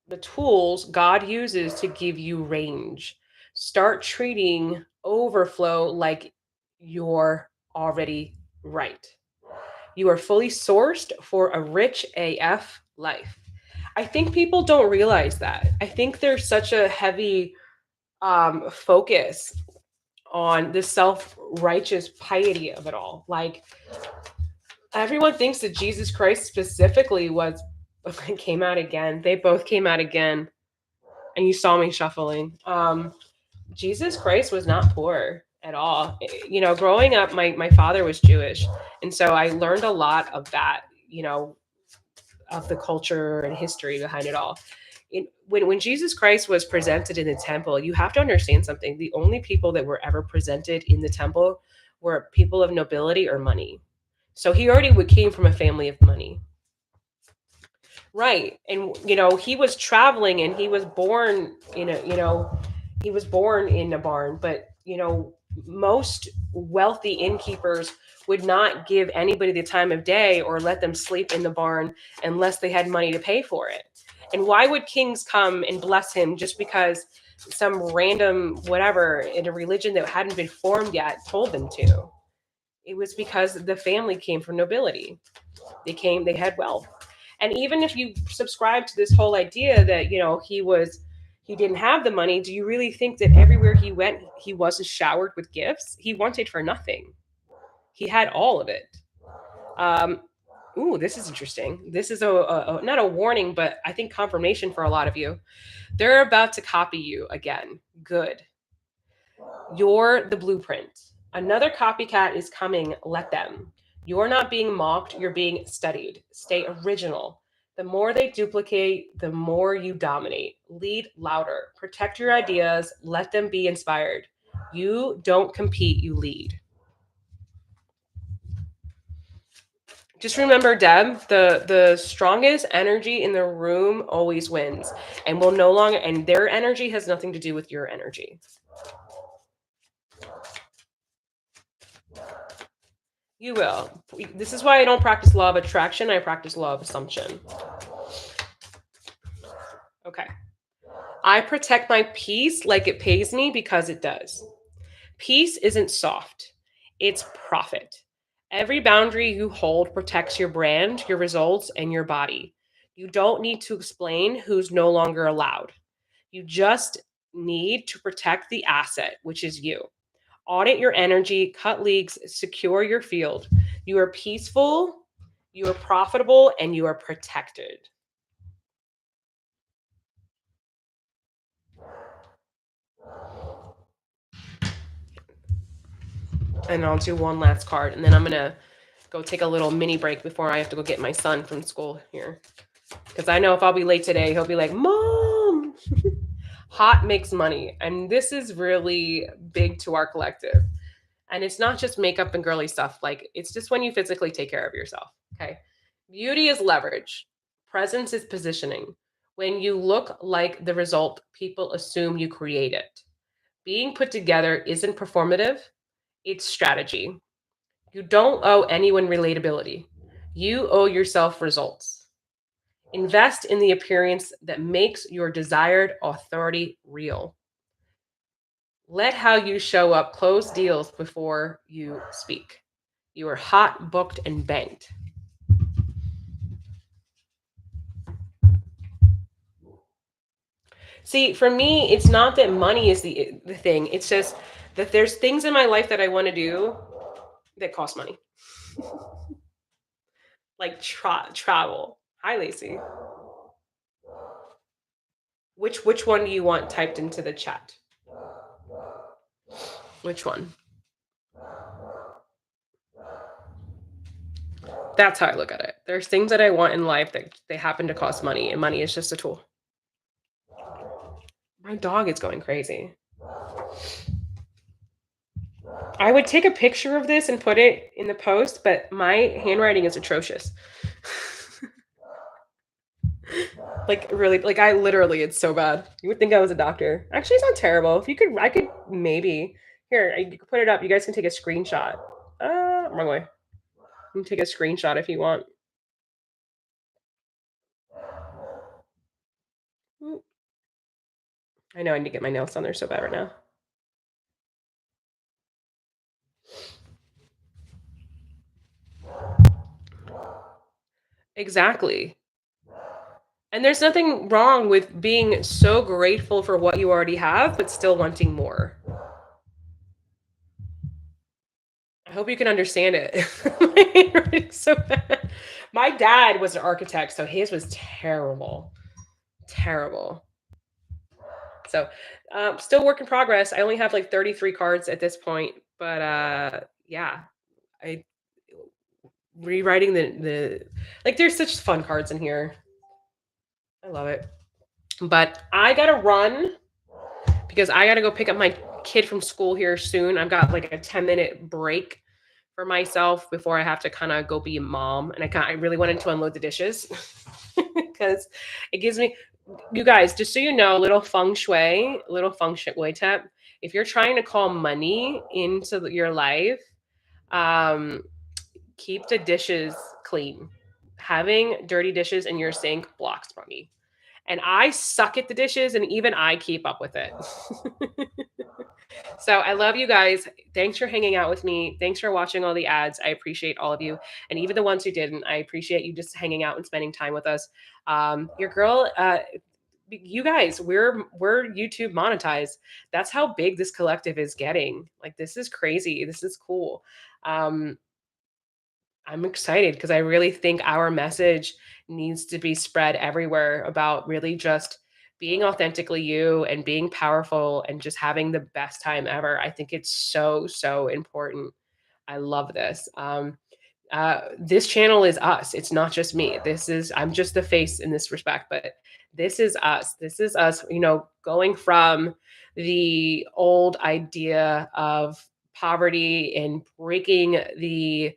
the tools God uses to give you range. Start treating overflow like you're already right. You are fully sourced for a rich AF life. I think people don't realize that. I think there's such a heavy focus on the self-righteous piety of it all. Like, everyone thinks that Jesus Christ specifically was came out again. They both came out again, and you saw me shuffling. Jesus Christ was not poor at all. You know, growing up, my father was Jewish, and so I learned a lot of that. You know, of the culture and history behind it all. When Jesus Christ was presented in the temple, you have to understand something. The only people that were ever presented in the temple were people of nobility or money. So he already came from a family of money. Right. And, you know, he was traveling and he was born in a, you know, he was born in a barn, but, you know, most wealthy innkeepers would not give anybody the time of day or let them sleep in the barn unless they had money to pay for it. And why would kings come and bless him just because some random whatever in a religion that hadn't been formed yet told them to? It was because the family came from nobility. They had wealth. And even if you subscribe to this whole idea that, you know, he didn't have the money, do you really think that everywhere he went he wasn't showered with gifts? He wanted for nothing. He had all of it. um Ooh, this is interesting. This is a not a warning, but I think confirmation for a lot of you. They're about to copy you again. Good. You're the blueprint. Another copycat is coming. Let them. You're not being mocked, you're being studied. Stay original. The more they duplicate, the more you dominate. Lead louder. Protect your ideas. Let them be inspired. You don't compete, you lead. Just remember, Deb, the strongest energy in the room always wins, and will no longer, and their energy has nothing to do with your energy. You will. This is why I don't practice law of attraction. I practice law of assumption. Okay. I protect my peace like it pays me because it does. Peace isn't soft, it's profit. Every boundary you hold protects your brand, your results, and your body. You don't need to explain who's no longer allowed. You just need to protect the asset, which is you. Audit your energy, cut leaks, secure your field. You are peaceful, you are profitable, and you are protected. And I'll do one last card, and then I'm going to go take a little mini break before I have to go get my son from school here. Because I know if I'll be late today, he'll be like, Mom! Hot makes money. And this is really big to our collective. And it's not just makeup and girly stuff. Like, it's just when you physically take care of yourself. Okay. Beauty is leverage. Presence is positioning. When you look like the result, people assume you create it. Being put together isn't performative, it's strategy. You don't owe anyone relatability. You owe yourself results. Invest in the appearance that makes your desired authority real. Let how you show up close deals before you speak. You are hot, booked, and banked. See, for me, it's not that money is the thing. It's just that there's things in my life that I want to do that cost money, like travel. Hi, Lacey. Which one do you want typed into the chat? Which one? That's how I look at it. There's things that I want in life that they happen to cost money, and money is just a tool. My dog is going crazy. I would take a picture of this and put it in the post, but my handwriting is atrocious. Like really, like I literally, it's so bad. You would think I was a doctor. Actually, it's not terrible. If you could, I could maybe here. You could put it up. You guys can take a screenshot. Wrong way. You can take a screenshot if you want. Ooh, I know I need to get my nails done. They're so bad right now. Exactly. And there's nothing wrong with being so grateful for what you already have, but still wanting more. I hope you can understand it. My handwriting's so bad. My dad was an architect, so his was terrible. Terrible. So, still work in progress. I only have like 33 cards at this point, but yeah, I rewriting the like. There's such fun cards in here. I love it. But I gotta run because I gotta go pick up my kid from school here soon. I've got like a 10-minute break for myself before I have to kind of go be a mom, and I really wanted to unload the dishes because it gives me. You guys, just so you know, little feng shui tip. If you're trying to call money into your life, um, keep the dishes clean. Having dirty dishes in your sink blocks money. And I suck at the dishes, and even I keep up with it. So I love you guys. Thanks for hanging out with me. Thanks for watching all the ads. I appreciate all of you. And even the ones who didn't, I appreciate you just hanging out and spending time with us. Your girl, you guys, we're YouTube monetized. That's how big this collective is getting. Like this is crazy. This is cool. Um, I'm excited because I really think our message needs to be spread everywhere about really just being authentically you and being powerful and just having the best time ever. I think it's so, so important. I love this. This channel is us. It's not just me. I'm just the face in this respect, but this is us. This is us, going from the old idea of poverty and breaking the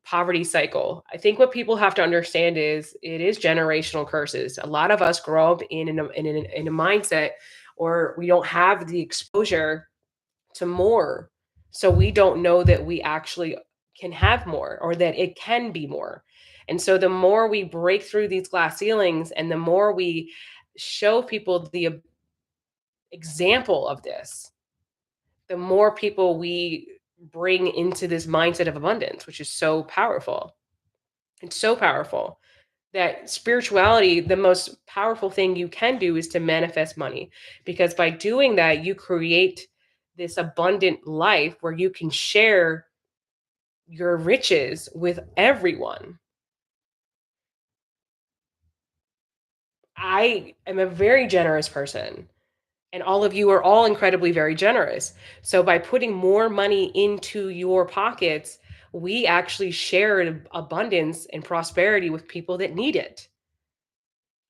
poverty cycle. I think what people have to understand is it is generational curses. A lot of us grow up in a mindset, or we don't have the exposure to more. So we don't know that we actually can have more or that it can be more. And so the more we break through these glass ceilings and the more we show people the example of this, the more people we bring into this mindset of abundance, which is so powerful. It's so powerful that spirituality, the most powerful thing you can do is to manifest money. Because by doing that, you create this abundant life where you can share your riches with everyone. I am a very generous person, and all of you are all incredibly very generous. So by putting more money into your pockets, we actually share abundance and prosperity with people that need it.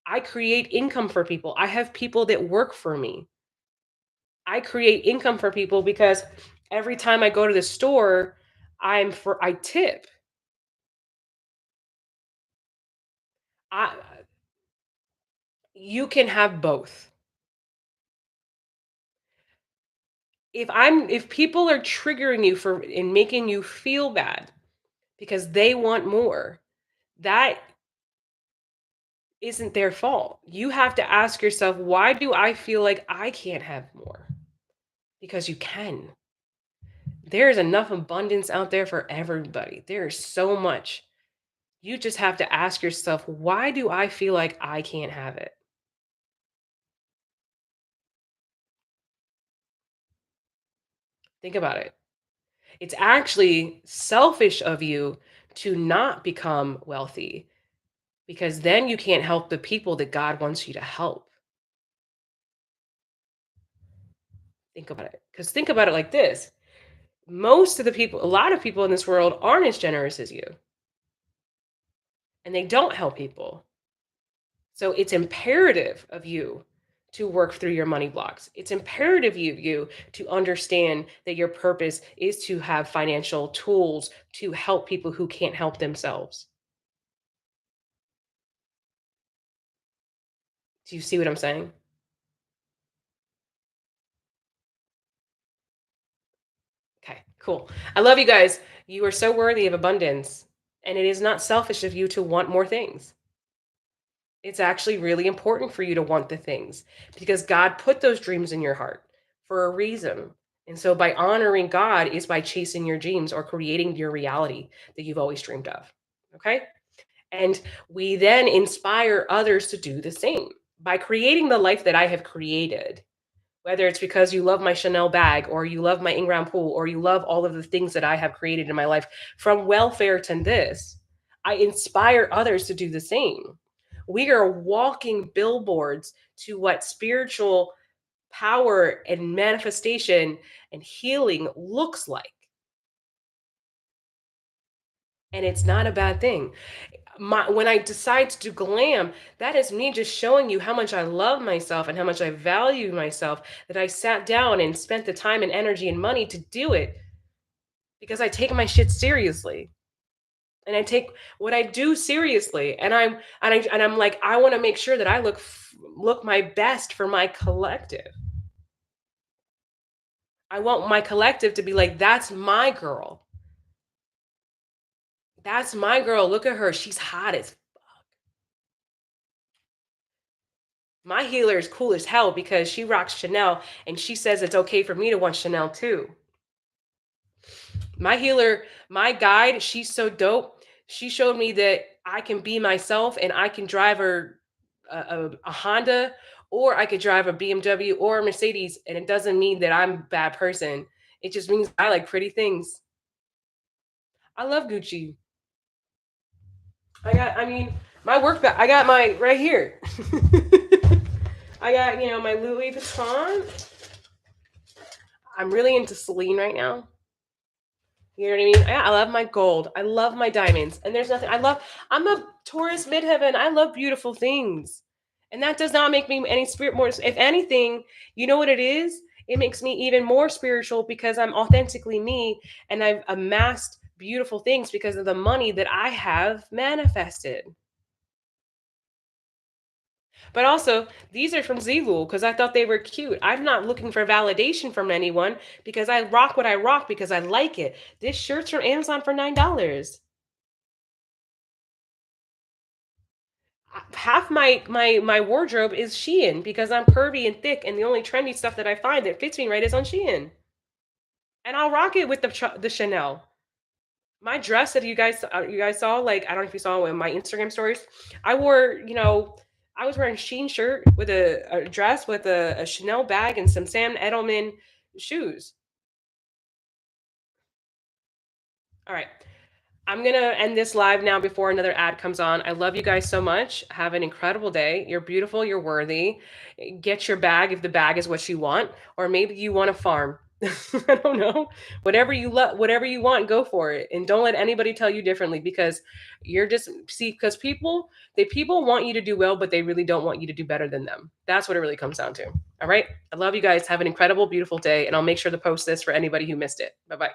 I create income for people. I have people that work for me. I create income for people because every time I go to the store, I tip. I, you can have both. If people are triggering you for and making you feel bad because they want more, that isn't their fault. You have to ask yourself, why do I feel like I can't have more? Because you can. There's enough abundance out there for everybody. There is so much. You just have to ask yourself, why do I feel like I can't have it? Think about it. It's actually selfish of you to not become wealthy because then you can't help the people that God wants you to help. Think about it. Because think about it like this: most of the people, a lot of people in this world aren't as generous as you, and they don't help people. So it's imperative of you to work through your money blocks. It's imperative of you to understand that your purpose is to have financial tools to help people who can't help themselves. Do you see what I'm saying? Okay, cool. I love you guys. You are so worthy of abundance, and it is not selfish of you to want more things. It's actually really important for you to want the things because God put those dreams in your heart for a reason. And so by honoring God is by chasing your dreams or creating your reality that you've always dreamed of. Okay? And we then inspire others to do the same by creating the life that I have created. Whether it's because you love my Chanel bag or you love my in-ground pool or you love all of the things that I have created in my life, from welfare to this, I inspire others to do the same. We are walking billboards to what spiritual power and manifestation and healing looks like. And it's not a bad thing. When I decide to do glam, that is me just showing you how much I love myself and how much I value myself, that I sat down and spent the time and energy and money to do it because I take my shit seriously. And I take what I do seriously. And I'm like, I want to make sure that I look my best for my collective. I want my collective to be like, that's my girl. That's my girl. Look at her. She's hot as my healer is cool as hell because she rocks Chanel and she says it's okay for me to want Chanel too. My healer, my guide, she's so dope. She showed me that I can be myself and I can drive a Honda or I could drive a BMW or a Mercedes. And it doesn't mean that I'm a bad person. It just means I like pretty things. I love Gucci. I mean, my work bag, I got my right here. I got, my Louis Vuitton. I'm really into Celine right now. You know what I mean? I love my gold. I love my diamonds. And there's nothing I'm a Taurus midheaven. I love beautiful things. And that does not make me any spirit more. If anything, you know what it is? It makes me even more spiritual because I'm authentically me and I've amassed beautiful things because of the money that I have manifested. But also, these are from Zulu because I thought they were cute. I'm not looking for validation from anyone because I rock what I rock because I like it. This shirt's from Amazon for $9. Half my wardrobe is Shein because I'm curvy and thick, and the only trendy stuff that I find that fits me right is on Shein. And I'll rock it with the Chanel. My dress that you guys saw, like I don't know if you saw in my Instagram stories. I wore, I was wearing a Shein shirt with a dress with a Chanel bag and some Sam Edelman shoes. All right. I'm going to end this live now before another ad comes on. I love you guys so much. Have an incredible day. You're beautiful. You're worthy. Get your bag if the bag is what you want, or maybe you want a farm. I don't know. Whatever you love, whatever you want, go for it. And don't let anybody tell you differently because you're just see because people want you to do well, but they really don't want you to do better than them. That's what it really comes down to. All right. I love you guys. Have an incredible, beautiful day. And I'll make sure to post this for anybody who missed it. Bye bye.